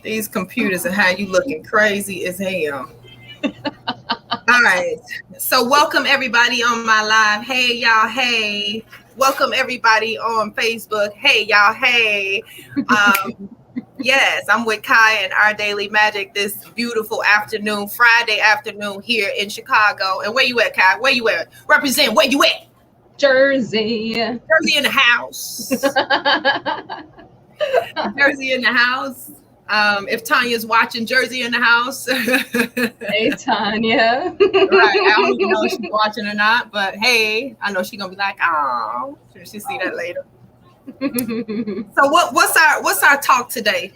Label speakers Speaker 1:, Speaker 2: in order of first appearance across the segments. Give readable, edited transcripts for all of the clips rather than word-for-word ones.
Speaker 1: These computers and how you looking crazy as hell. All right. So welcome everybody on my live. Hey y'all, hey. Welcome everybody on Facebook. Hey y'all, hey. Yes, I'm with Kai and Our Daily Magic this beautiful afternoon, Friday afternoon here in Chicago. And where you at, Kai? Where you at? Represent, where you at?
Speaker 2: Jersey.
Speaker 1: Jersey in the house. Jersey in the house. If Tanya's watching, Jersey in the house.
Speaker 2: Hey, Tanya.
Speaker 1: Right. I don't even know if she's watching or not, but hey, I know she's gonna be like, oh, she'll see that later. So what's our talk today?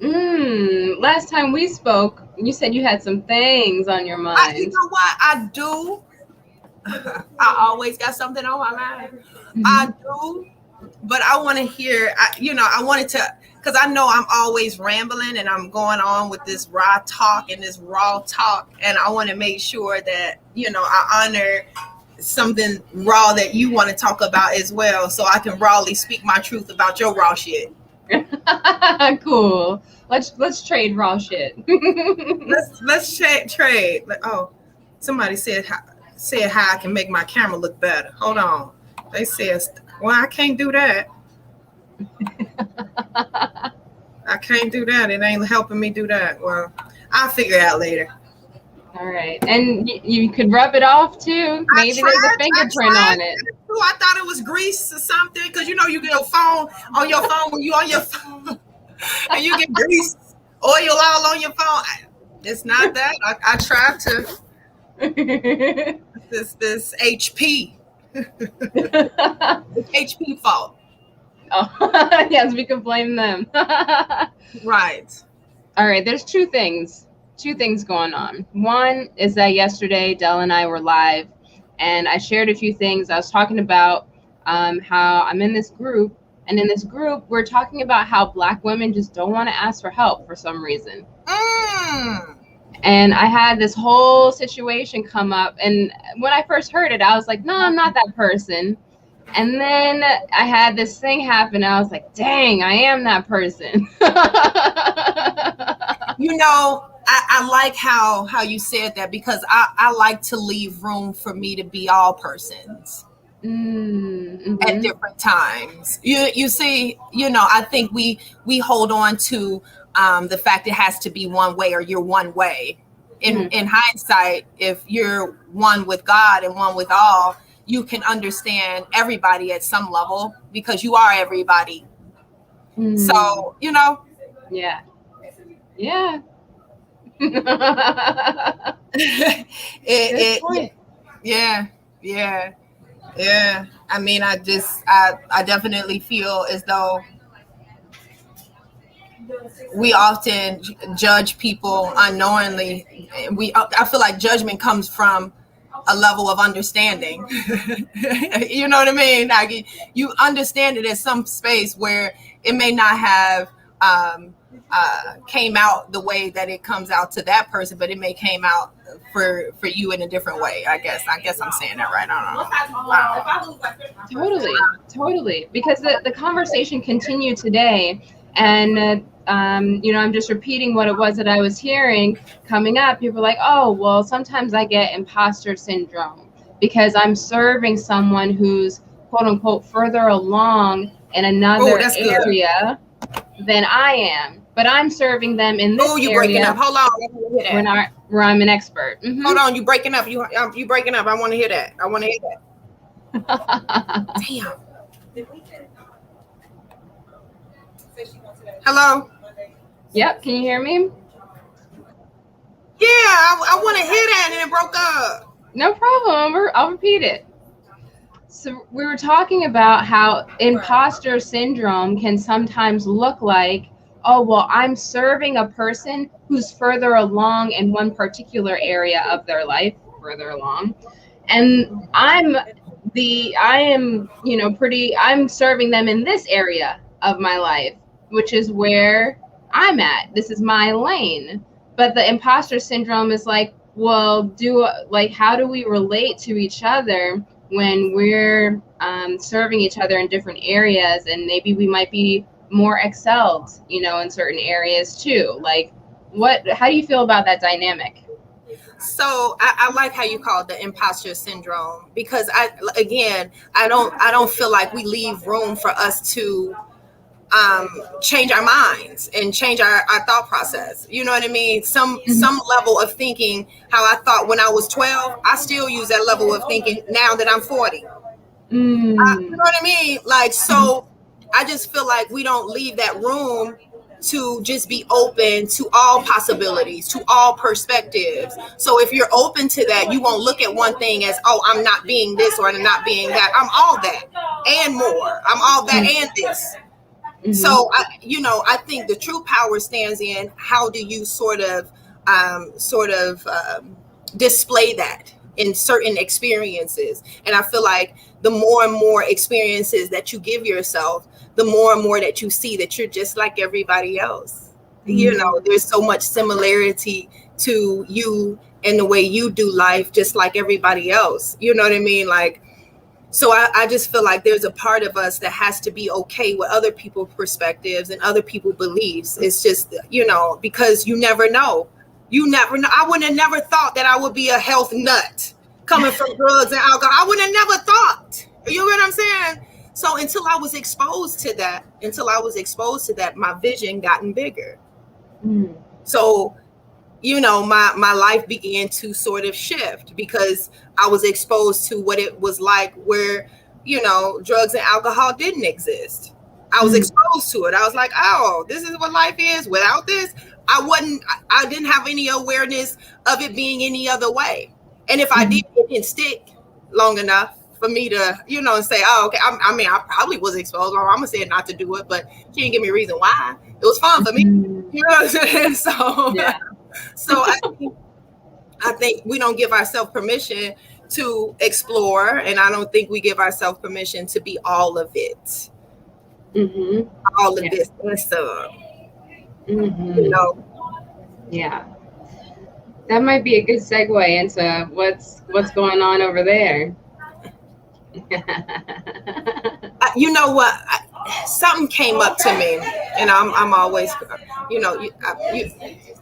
Speaker 2: Last time we spoke, you said you had some things on your mind.
Speaker 1: You know what? I do. I always got something on my mind. I do, but I want to hear. I wanted to. Because I know I'm always rambling and I'm going on with this raw talk and this raw talk. And I want to make sure that, I honor something raw that you want to talk about as well. So I can rawly speak my truth about your raw shit.
Speaker 2: Cool. Let's trade raw shit.
Speaker 1: let's trade. Oh, somebody said how I can make my camera look better. Hold on. They said, well, I can't do that. I can't do that. It ain't helping me do that. Well, I'll figure it out later.
Speaker 2: All right. And you could rub it off too. Maybe there's a fingerprint on it.
Speaker 1: I thought it was grease or something because you get your phone on your phone when you on your phone and you get grease oil all on your phone. It's not that. I tried to. This HP. It's HP fault.
Speaker 2: Oh, yes, we can blame them.
Speaker 1: Right.
Speaker 2: All right, there's two things going on. One is that yesterday, Dell and I were live, and I shared a few things. I was talking about how I'm in this group, and in this group, we're talking about how Black women just don't want to ask for help for some reason. And I had this whole situation come up, and when I first heard it, I was like, no, I'm not that person. And then I had this thing happen. I was like, dang, I am that person.
Speaker 1: I like how you said that because I like to leave room for me to be all persons at different times. You see, I think we hold on to the fact it has to be one way or you're one way. In hindsight, if you're one with God and one with all, you can understand everybody at some level because you are everybody. So, Yeah.
Speaker 2: Yeah.
Speaker 1: Yeah. I mean, I definitely feel as though we often judge people unknowingly. I feel like judgment comes from a level of understanding. You know what I mean? Like you understand it at some space where it may not have came out the way that it comes out to that person, but it may came out for you in a different way. I guess I'm saying that right. I
Speaker 2: don't know. Totally. Because the conversation continued today, and I'm just repeating what it was that I was hearing coming up. People were like, oh, well, sometimes I get imposter syndrome because I'm serving someone who's quote unquote further along in another area than I am. But I'm serving them in this area.
Speaker 1: Breaking up. Hold on.
Speaker 2: Where I'm an expert. Mm-hmm.
Speaker 1: Hold on, you breaking up. You breaking up. I want to hear that. Damn. Hello?
Speaker 2: Yep, can you hear me?
Speaker 1: Yeah, I want to hear that, and it broke up.
Speaker 2: No problem. I'll repeat it. So we were talking about how imposter syndrome can sometimes look like, oh, well, I'm serving a person who's further along in one particular area of their life, further along. And I'm serving them in this area of my life, which is where I'm at. This is my lane. But the imposter syndrome is like, well, how do we relate to each other when we're serving each other in different areas, and maybe we might be more excelled, you know, in certain areas too. Like, how do you feel about that dynamic?
Speaker 1: So I like how you call it the imposter syndrome, because I don't feel like we leave room for us to change our minds and change our thought process. You know what I mean? Some level of thinking, how I thought when I was 12, I still use that level of thinking now that I'm 40. You know what I mean? Like, so I just feel like we don't leave that room to just be open to all possibilities, to all perspectives. So if you're open to that, you won't look at one thing as, oh, I'm not being this or I'm not being that. I'm all that and more. I'm all that and this. So I think the true power stands in how do you sort of display that in certain experiences. And I feel like the more and more experiences that you give yourself, the more and more that you see that you're just like everybody else. You know, there's so much similarity to you and the way you do life, just like everybody else. You know what I mean? Like, so I just feel like there's a part of us that has to be okay with other people's perspectives and other people's beliefs. It's just, you know, because you never know. You never know. I would have never thought that I would be a health nut coming from drugs and alcohol. I would have never thought. You know what I'm saying? So until I was exposed to that, my vision gotten bigger. So, you know, my life began to sort of shift because I was exposed to what it was like where, you know, drugs and alcohol didn't exist. I was exposed to it. I was like, oh, this is what life is. Without this, I didn't have any awareness of it being any other way. And if I did, it didn't stick long enough for me to, you know, say, oh, okay. I mean, I probably was exposed. My mama said not to do it, but she didn't give me a reason why. It was fun for me. You know what I'm saying? So, yeah. So I think we don't give ourselves permission to explore, and I don't think we give ourselves permission to be all of it. All of this and stuff. You know.
Speaker 2: Yeah. That might be a good segue into what's going on over there.
Speaker 1: You know what? Something came up to me, and I'm always, you know,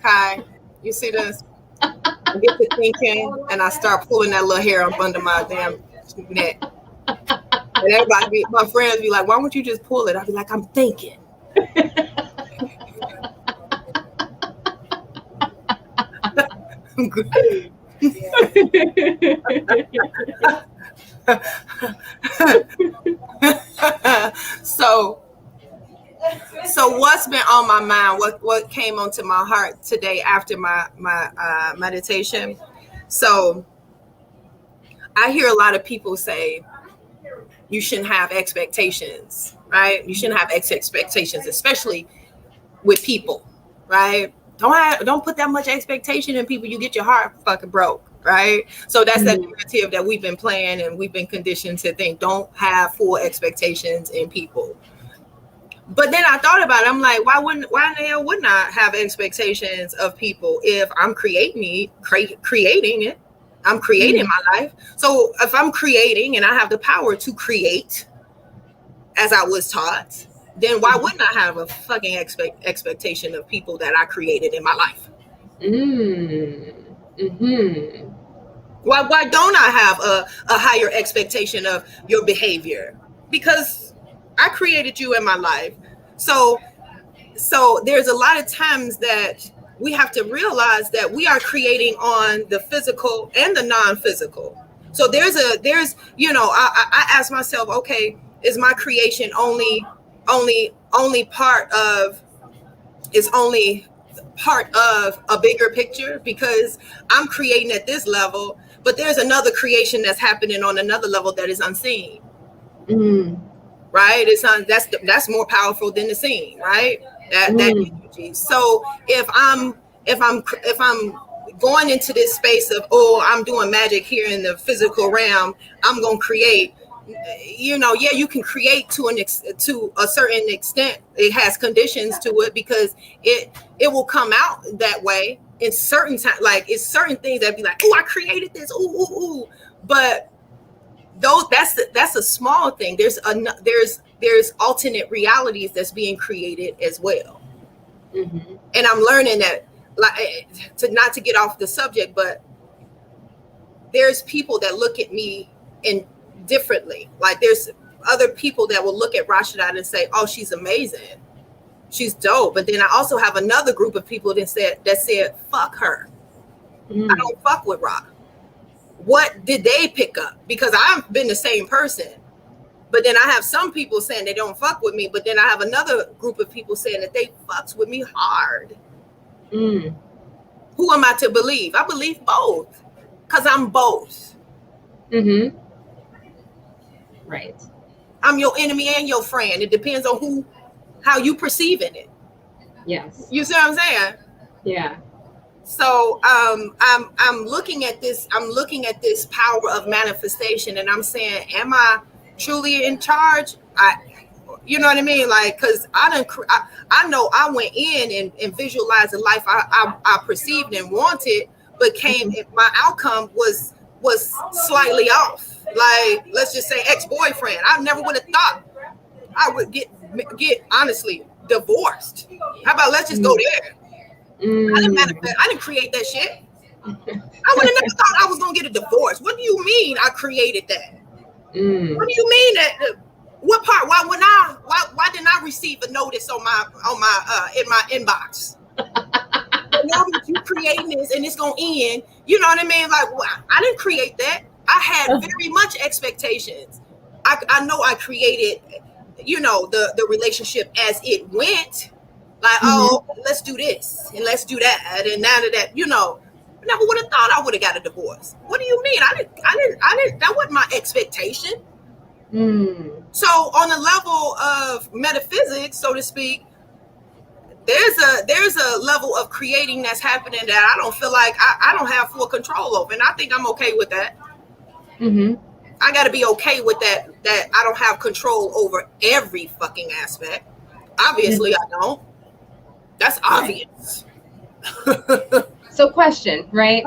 Speaker 1: Kai, you see this? I get to thinking, and I start pulling that little hair up under my damn neck. And everybody, my friends be like, why won't you just pull it? I'll be like, I'm thinking. I'm good. So what's been on my mind? What came onto my heart today after my meditation? So I hear a lot of people say you shouldn't have expectations, right? You shouldn't have expectations, especially with people, right? Don't put that much expectation in people. You get your heart fucking broke, right? So that's that narrative that we've been playing and we've been conditioned to think. Don't have full expectations in people. But then I thought about it. I'm like, why in the hell wouldn't I have expectations of people if I'm creating it? I'm creating my life. So if I'm creating and I have the power to create, as I was taught, then why wouldn't I have a fucking expectation of people that I created in my life? Why don't I have a higher expectation of your behavior? Because I created you in my life. So there's a lot of times that we have to realize that we are creating on the physical and the non-physical. So there's you know, I ask myself, okay, is my creation only part of a bigger picture? Because I'm creating at this level, but there's another creation that's happening on another level that is unseen. Right? That's more powerful than the seen, right? That energy. So if I'm going into this space of, oh, I'm doing magic here in the physical realm, I'm gonna create. You know, yeah, you can create to a certain extent. It has conditions to it because it will come out that way in certain time. Like it's certain things that be like, oh, I created this, ooh. But though that's a small thing. There's alternate realities that's being created as well. Mm-hmm. And I'm learning that, like, not to get off the subject, but there's people that look at me differently. Like, there's other people that will look at Rashida and say, "Oh, she's amazing, she's dope." But then I also have another group of people that said, "Fuck her. I don't fuck with Rock." What did they pick up? Because I've been the same person. But then I have some people saying they don't fuck with me. But then I have another group of people saying that they fucks with me hard. Who am I to believe? I believe both. Because I'm both.
Speaker 2: Mm-hmm. Right.
Speaker 1: I'm your enemy and your friend. It depends on how you perceiving it.
Speaker 2: Yes.
Speaker 1: You see what I'm saying?
Speaker 2: Yeah.
Speaker 1: So I'm looking at this. I'm looking at this power of manifestation, and I'm saying, am I truly in charge? You know what I mean? Like, because I know I went in and visualized the life I perceived and wanted, but my outcome was slightly off. Like, let's just say ex-boyfriend. I never would have thought I would get honestly divorced. How about let's just go there? I didn't manifest. I didn't create that shit. I would have never thought I was gonna get a divorce. What do you mean I created that? What do you mean that? What part? Why didn't I receive a notice on my in my inbox? Now that you creating this and it's gonna end, you know what I mean? Like, well, I didn't create that. I had very much expectations. I know I created, the relationship as it went. Like, oh, let's do this and let's do that, and now that I never would have thought I would have got a divorce. What do you mean? I didn't. That wasn't my expectation. So on the level of metaphysics, so to speak, there's a level of creating that's happening that I don't feel like I don't have full control over, and I think I'm okay with that. I got to be okay with that I don't have control over every fucking aspect. Obviously, I don't. That's obvious.
Speaker 2: So question, right?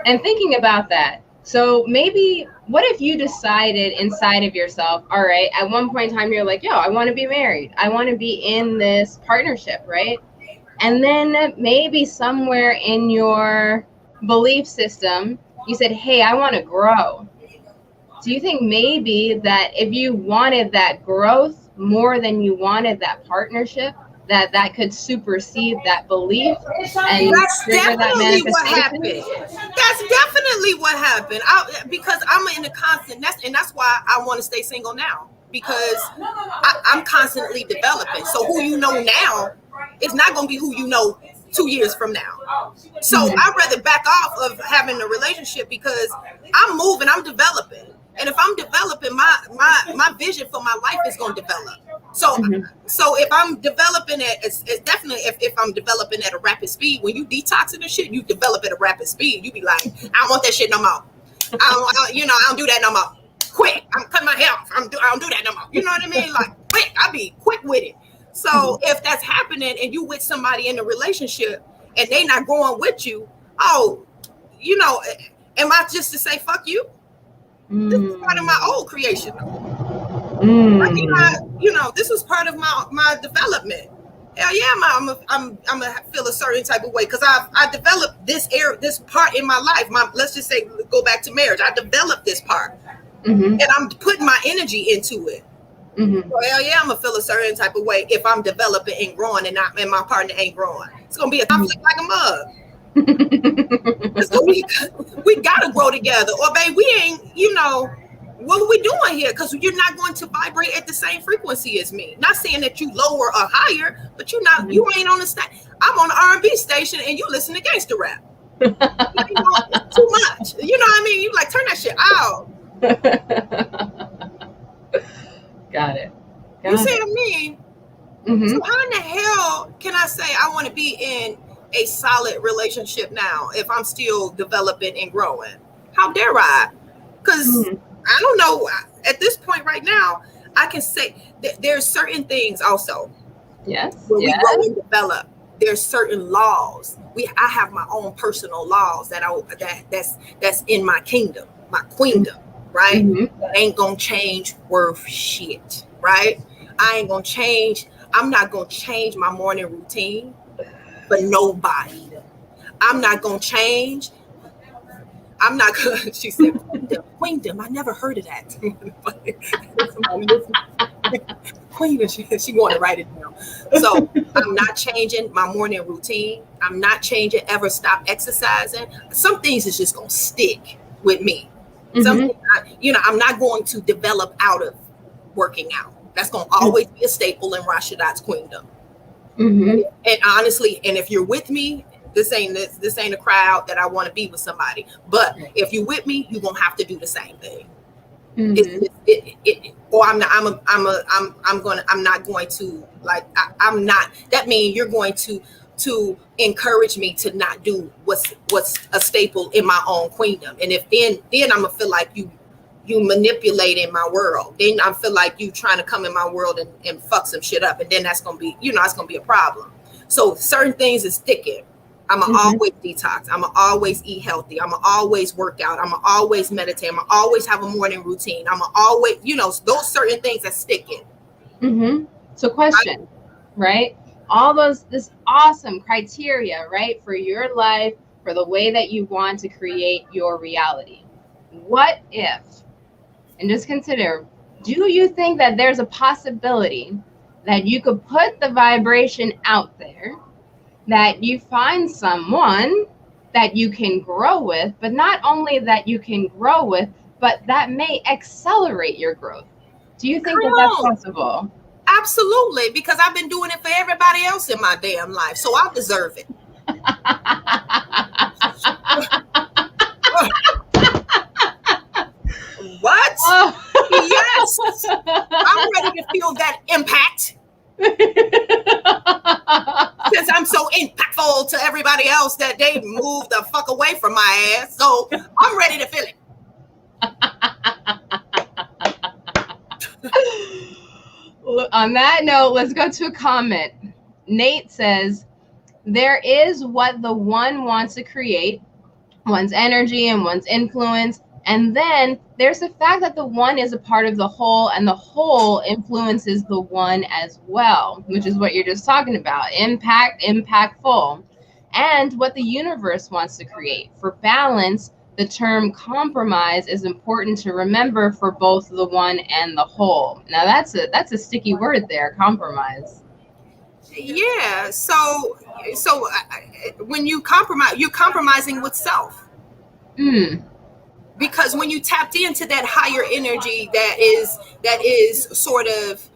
Speaker 2: And thinking about that, so maybe what if you decided inside of yourself, all right, at one point in time you're like, yo, I want to be married, I want to be in this partnership, right? And then maybe somewhere in your belief system you said, hey, I want to grow. Do you think maybe that if you wanted that growth more than you wanted that partnership, that could supersede that belief and trigger that manifestation?
Speaker 1: That's definitely what happened. Because I'm in a constant, that's why I want to stay single now, because I'm constantly developing. So who you know now is not going to be who you know 2 years from now. So I'd rather back off of having a relationship because I'm moving, I'm developing. And if I'm developing, my vision for my life is going to develop. So if I'm developing it's definitely if I'm developing at a rapid speed, when you detoxing the shit, you develop at a rapid speed. You be like, I don't want that shit no more. I don't do that no more. Quick, I'm cutting my hair off. I don't do that no more. You know what I mean? Like, quick, I be quick with it. So if that's happening and you with somebody in a relationship and they not going with you, am I just to say fuck you? This is part of my old creation. I mean, this was part of my development. Hell yeah, I'm gonna feel a certain type of way because I developed this part in my life. Let's just say, go back to marriage. I developed this part, and I'm putting my energy into it. So hell yeah, I'm gonna feel a certain type of way if I'm developing and growing, and my partner ain't growing. It's gonna be a conflict like a mug. So we gotta grow together, or babe, we ain't. What are we doing here? Because you're not going to vibrate at the same frequency as me. Not saying that you lower or higher, but you ain't on the I'm on the R&B station and you listen to gangster rap. Too much. You know what I mean? You like, turn that shit out.
Speaker 2: Got it.
Speaker 1: You see what I mean? So how in the hell can I say I want to be in a solid relationship now if I'm still developing and growing? How dare I? Because I don't know. At this point right now, I can say that there's certain things also.
Speaker 2: Yes.
Speaker 1: When we grow and develop, there's certain laws. I have my own personal laws that's in my kingdom, my queendom. right? Ain't gonna change worth shit, right? I ain't gonna change. I'm not gonna change my morning routine for nobody. I'm not gonna change. I'm not gonna. She said, "Queendom." I never heard of that. Queendom. She want to write it down. So I'm not changing my morning routine. I'm not changing. Ever stop exercising. Some things is just gonna stick with me. Something, I'm not going to develop out of working out. That's going to always be a staple in Rashadat's Queendom. And honestly, and if you're with me, this ain't a crowd that I want to be with somebody. But if you're with me, you're gonna have to do the same thing. I'm not going to I'm not. That means you're going to encourage me to not do what's a staple in my own queendom. And if then I'm gonna feel like you manipulating my world. Then I feel like you trying to come in my world and fuck some shit up. And then that's gonna be, it's gonna be a problem. So certain things is sticking. I'm going to always detox. I'm going to always eat healthy. I'm going to always work out. I'm going to always meditate. I'm going to always have a morning routine. I'm going to always, those certain things are sticking.
Speaker 2: So question, right? All this awesome criteria, right? For your life, for the way that you want to create your reality. What if, and just consider, do you think that there's a possibility that you could put the vibration out there, that you find someone that you can grow with, but not only that you can grow with, but that may accelerate your growth? Do you think that that's possible?
Speaker 1: Absolutely, because I've been doing it for everybody else in my damn life, so I deserve it. What? Yes. I'm ready to feel that impact. Since I'm so impactful to everybody else that they moved the fuck away from my ass. So I'm ready to feel it.
Speaker 2: On that note, let's go to a comment. Nate says, there is what the one wants to create, one's energy and one's influence. And then there's the fact that the one is a part of the whole, and the whole influences the one as well, which is what you're just talking about. Impact, impactful. And what the universe wants to create. For balance, the term compromise is important to remember for both the one and the whole. Now that's a sticky word there, compromise.
Speaker 1: Yeah. So when you compromise, you're compromising with self. Because when you tapped into that higher energy that is sort of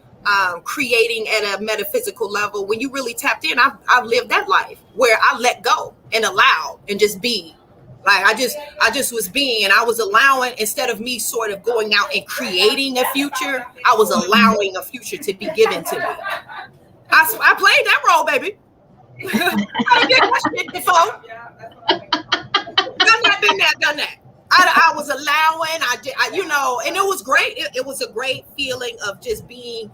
Speaker 1: creating at a metaphysical level, when you really tapped in, I've lived that life where I let go and allow and just be. Like I just was being, and I was allowing, instead of me sort of going out and creating a future, I was allowing a future to be given to me. I played that role, baby. I did that shit before. Done that. I was allowing, and it was great. It was a great feeling of just being,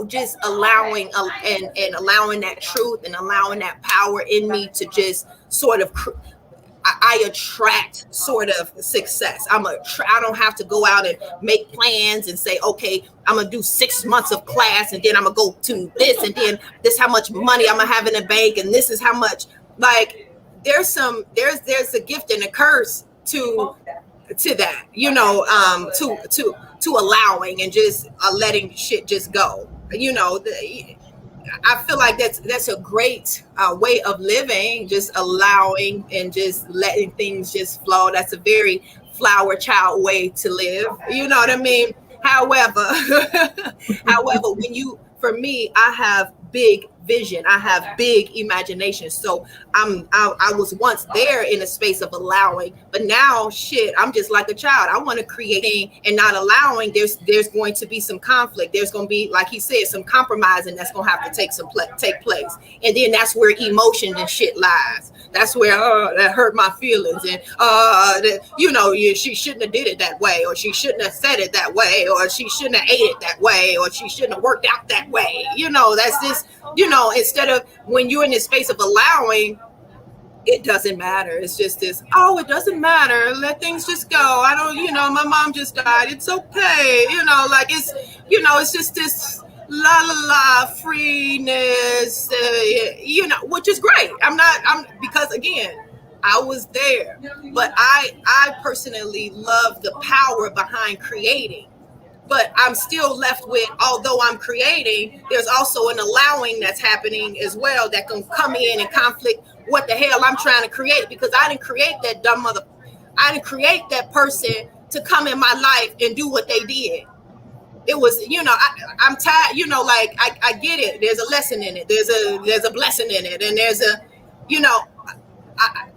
Speaker 1: just allowing and allowing that truth and allowing that power in me to just sort of, I attract sort of success. I don't have to go out and make plans and say, okay, I'm going to do 6 months of class and then I'm going to go to this and then this how much money I'm going to have in the bank and this is how much. Like there's a gift and a curse to that, to allowing and just letting shit just go. I feel like that's a great way of living, just allowing and just letting things just flow. That's a very flower child way to live. You know what I mean? However, for me, I have big vision. I have big imagination. So I was once there in a space of allowing, but now shit, I'm just like a child. I want to create and not allowing. There's going to be some conflict. There's going to be, like he said, some compromising that's going to have to take place. And then that's where emotion and shit lies. That's where that hurt my feelings, and she shouldn't have did it that way, or she shouldn't have said it that way, or she shouldn't have ate it that way, or she shouldn't have worked out that way. That's just, instead of when you're in this space of allowing, it doesn't matter. It's just this, oh, it doesn't matter. Let things just go. I don't, my mom just died. It's okay. Like it's just this la la la freeness, which is great. Because again, I was there, but I personally love the power behind creating. But I'm still left with, although I'm creating, there's also an allowing that's happening as well that can come in and conflict what the hell I'm trying to create, because I didn't create that dumb mother. I didn't create that person to come in my life and do what they did. It was, I'm tired, like I get it. There's a lesson in it. There's a blessing in it. And there's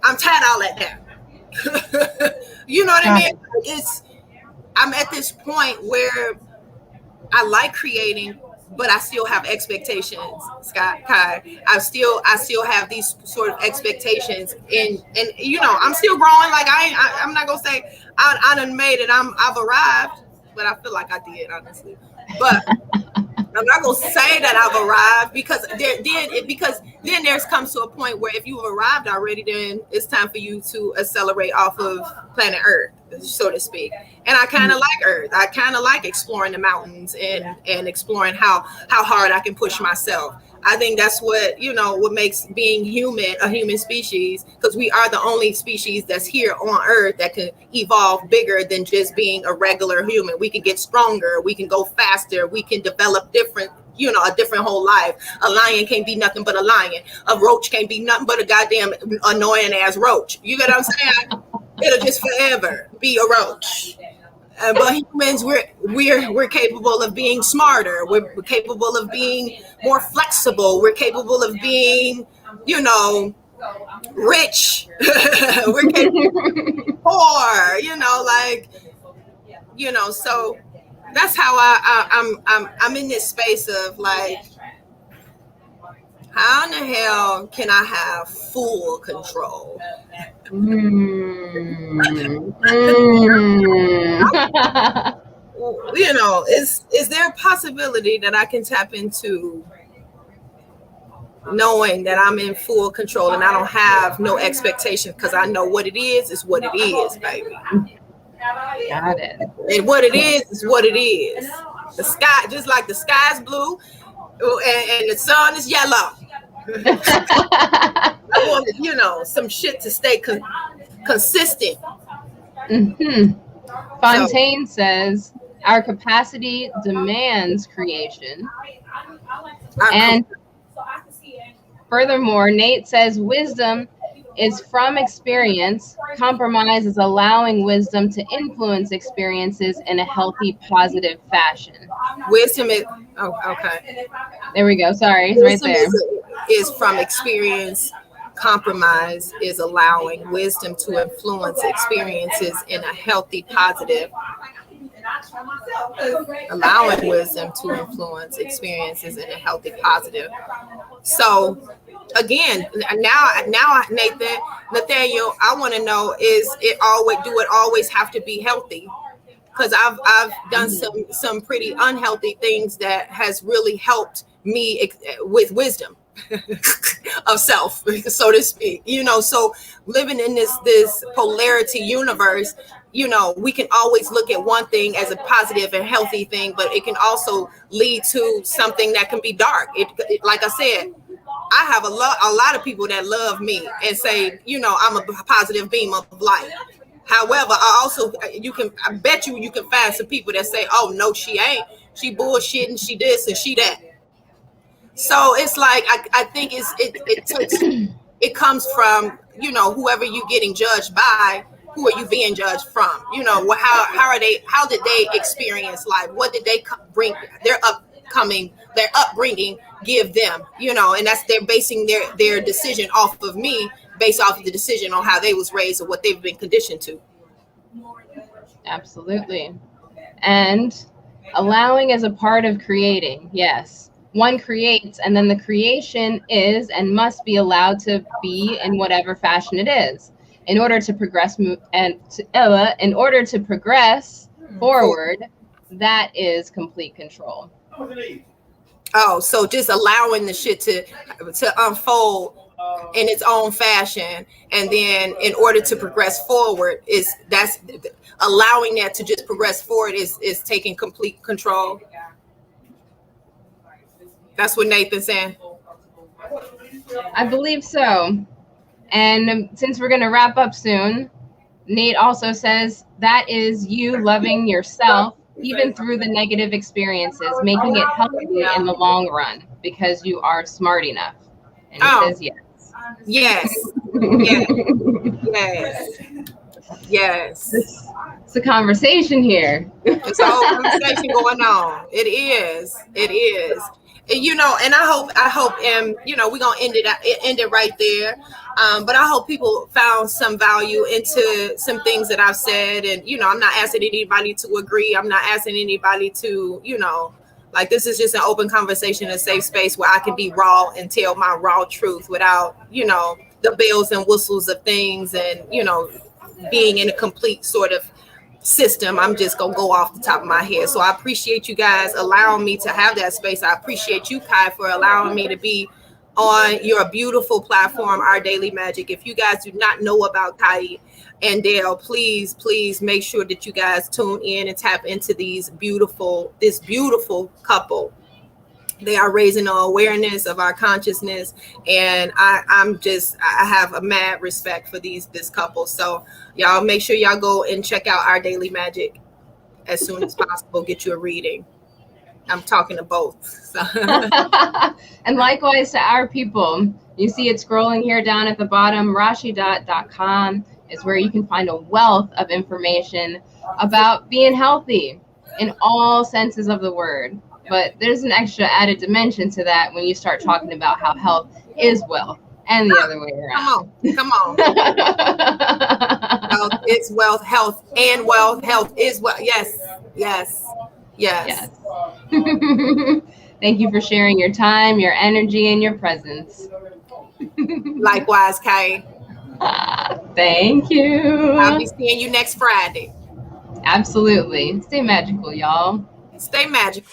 Speaker 1: I'm tired of all that now. You know what I mean? I'm at this point where I like creating, but I still have expectations, Kai. I still have these sort of expectations, and I'm still growing. Like I'm not gonna say I done made it. I've arrived, but I feel like I did, honestly. But I'm not gonna say that I've arrived, because then there's comes to a point where if you've arrived already, then it's time for you to accelerate off of planet Earth, so to speak. And I kind of like Earth. I kind of like exploring the mountains and exploring how hard I can push myself. I think that's what makes being human a human species, because we are the only species that's here on Earth that can evolve bigger than just being a regular human. We can get stronger, we can go faster, we can develop different, a different whole life. A lion can't be nothing but a lion. A roach can't be nothing but a goddamn annoying ass roach. You get what I'm saying? It'll just forever be a roach. But humans, we're capable of being smarter. We're capable of being more flexible. We're capable of being, rich. We're capable of being poor. So that's how I'm in this space of like, how in the hell can I have full control? Is there a possibility that I can tap into knowing that I'm in full control and I don't have no expectation, because I know what it is what it is, baby.
Speaker 2: Got it.
Speaker 1: And what it is what it is. The sky, just like the sky's blue and the sun is yellow. I want, some shit to stay consistent.
Speaker 2: Mm-hmm. Fontaine says, our capacity demands creation. And furthermore, Nate says, wisdom is from experience. Compromise is allowing wisdom to influence experiences in a healthy, positive fashion.
Speaker 1: Wisdom is, okay.
Speaker 2: There we go. Sorry, it's right there.
Speaker 1: Is from experience. Compromise is allowing wisdom to influence experiences in a healthy, positive. Allowing wisdom to influence experiences in a healthy, positive. So again, now, Nathaniel, I want to know, do it always have to be healthy? Because I've done some pretty unhealthy things that has really helped me with wisdom of self, so to speak. So living in this polarity universe, we can always look at one thing as a positive and healthy thing, but it can also lead to something that can be dark. It like I said, I have a lot of people that love me and say, I'm a positive beam of light. However, I bet you can find some people that say, oh no, she ain't. She bullshitting, she this and she that. So it's like, I think it comes from, whoever you getting judged by, who are you being judged from? How did they experience life? What did they bring, their upbringing give them, and they're basing their decision off of me, based off of the decision on how they was raised or what they've been conditioned to.
Speaker 2: Absolutely. And allowing is a part of creating. Yes. One creates, and then the creation is and must be allowed to be in whatever fashion it is. In order to progress forward, that is complete control.
Speaker 1: Oh, so just allowing the shit to unfold in its own fashion, and then in order to progress forward, that's allowing that to just progress forward is taking complete control. That's what Nathan's saying.
Speaker 2: I believe so. And since we're going to wrap up soon, Nate also says that is you loving yourself even through the negative experiences, making it healthy in the long run because you are smart enough. And he says yes.
Speaker 1: Yes. Yes. Yes.
Speaker 2: It's a conversation here.
Speaker 1: It's a whole conversation going on. It is. And, you know, and I hope, and you know, we're gonna end it right there. But I hope people found some value into some things that I've said. And, you know, I'm not asking anybody to agree. I'm not asking anybody to, you know, like, this is just an open conversation, a safe space where I can be raw and tell my raw truth without, you know, the bells and whistles of things and, you know, being in a complete sort of system. I'm just gonna go off the top of my head. So I appreciate you guys allowing me to have that space. I appreciate you, Kai, for allowing me to be on your beautiful platform, Our Daily Magic. If you guys do not know about Kai and Dale, please make sure that you guys tune in and tap into this beautiful couple. They are raising the awareness of our consciousness, and I have a mad respect for this couple. So y'all make sure y'all go and check out Our Daily Magic as soon as possible. Get you a reading. I'm talking to both. So.
Speaker 2: And likewise to our people. You see it scrolling here down at the bottom. Rashidot.com is where you can find a wealth of information about being healthy in all senses of the word. But there's an extra added dimension to that when you start talking about how health is wealth and the other way around.
Speaker 1: Come on. Health is wealth. Health and wealth. Health is wealth. Yes.
Speaker 2: Thank you for sharing your time, your energy, and your presence.
Speaker 1: Likewise, Kai.
Speaker 2: Thank you.
Speaker 1: I'll be seeing you next Friday.
Speaker 2: Absolutely. Stay magical, y'all.
Speaker 1: Stay magical.